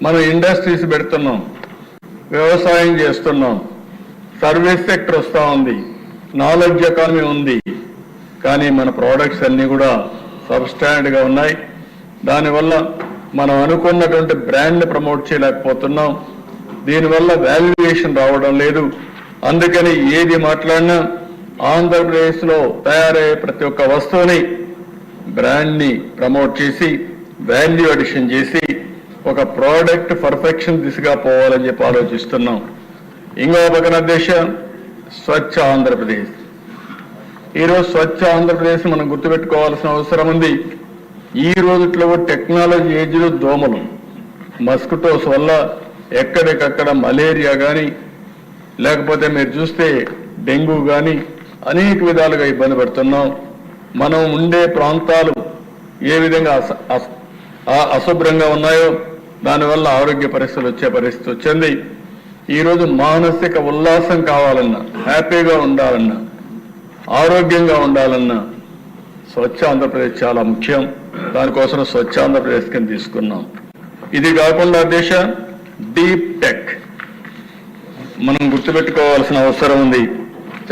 మనం ఇండస్ట్రీస్ పెడుతున్నాం, వ్యవసాయం చేస్తున్నాం, సర్వీస్ సెక్టర్ వస్తూ ఉంది, నాలెడ్జ్ ఎకానమీ ఉంది. కానీ మన ప్రోడక్ట్స్ అన్నీ కూడా సబ్స్టాండర్డ్గా ఉన్నాయి. దానివల్ల మనం అనుకున్నటువంటి బ్రాండ్ని ప్రమోట్ చేయలేకపోతున్నాం. దీనివల్ల వాల్యుయేషన్ రావడం లేదు. అందుకని ఏది మాట్లాడినా ఆంధ్రప్రదేశ్లో తయారయ్యే ప్రతి ఒక్క వస్తువుని బ్రాండ్ని ప్రమోట్ చేసి వాల్యూ అడిషన్ చేసి ఒక ప్రోడక్ట్ పర్ఫెక్షన్ దిశగా పోవాలని చెప్పి ఆలోచిస్తున్నాం. ఇంకో పక్కన దేశం స్వచ్ఛ ఆంధ్రప్రదేశ్. ఈరోజు స్వచ్ఛ ఆంధ్రప్రదేశ్ మనం గుర్తుపెట్టుకోవాల్సిన అవసరం ఉంది. ఈ రోజుట్లో టెక్నాలజీ ఏజ్లో దోమలు, మస్కిటోస్ వల్ల ఎక్కడికక్కడ మలేరియా కానీ లేకపోతే మీరు చూస్తే డెంగ్యూ కానీ అనేక విధాలుగా ఇబ్బంది పడుతున్నాం. మనం ఉండే ప్రాంతాలు ఏ విధంగా అశుభ్రంగా ఉన్నాయో దానివల్ల ఆరోగ్య పరిస్థితులు వచ్చే పరిస్థితి వచ్చింది. ఈరోజు మానసిక ఉల్లాసం కావాలన్నా, హ్యాపీగా ఉండాలన్నా, ఆరోగ్యంగా ఉండాలన్నా స్వచ్ఛ ఆంధ్రప్రదేశ్ చాలా ముఖ్యం. దానికోసం స్వచ్ఛ ఆంధ్రప్రదేశ్ కింద తీసుకున్నాం. ఇది కాకుండా దేశ డీప్ టెక్ మనం గుర్తుపెట్టుకోవాల్సిన అవసరం ఉంది.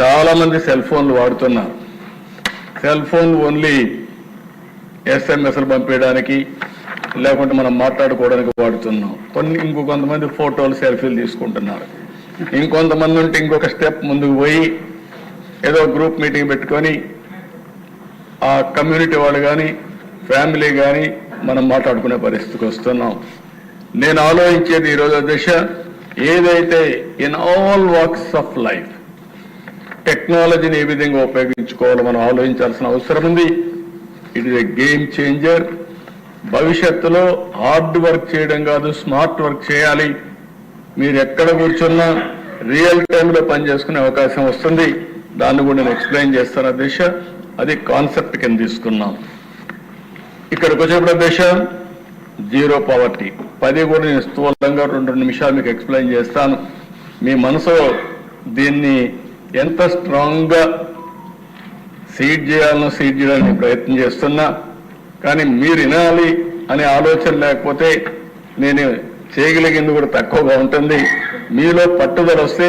చాలా మంది సెల్ ఫోన్లు వాడుతున్నారు. సెల్ ఫోన్ ఓన్లీ ఎస్ఎంఎస్లు పంపించడానికి లేకుంటే మనం మాట్లాడుకోవడానికి వాడుతున్నాం. ఇంకొంతమంది ఫోటోలు, సెల్ఫీలు తీసుకుంటున్నారు. ఇంకొంతమంది ఉంటే ఇంకొక స్టెప్ ముందుకు పోయి ఏదో గ్రూప్ మీటింగ్ పెట్టుకొని ఆ కమ్యూనిటీ వాళ్ళు కానీ ఫ్యామిలీ కానీ మనం మాట్లాడుకునే పరిస్థితికి వస్తున్నాం. నేను ఆలోచించేది ఈరోజు దిశ ఏదైతే in all walks of life టెక్నాలజీని ఏ విధంగా ఉపయోగించుకోవాలో మనం ఆలోచించాల్సిన అవసరం ఉంది. It is a game changer. భవిష్యత్తులో హార్డ్ వర్క్ చేయడం కాదు, స్మార్ట్ వర్క్ చేయాలి. మీరు ఎక్కడ కూర్చున్నా రియల్ టైంలో పనిచేసుకునే అవకాశం వస్తుంది. దాన్ని కూడా నేను ఎక్స్ప్లెయిన్ చేస్తాను దిశ. అది కాన్సెప్ట్ కింద తీసుకున్నాం. ఇక్కడికి వచ్చేప్పుడు దిశ జీరో పావర్టీ 10 కూడా నేను స్థూలంగా 2 నిమిషాలు మీకు ఎక్స్ప్లెయిన్ చేస్తాను. మీ మనసులో దీన్ని ఎంత స్ట్రాంగ్గా సీడ్ చేయాలనో సీడ్ చేయడానికి ప్రయత్నం చేస్తున్నా. కానీ మీరు వినాలి అనే ఆలోచన లేకపోతే నేను చేయగలిగింది కూడా తక్కువగా ఉంటుంది. మీలో పట్టుదల వస్తే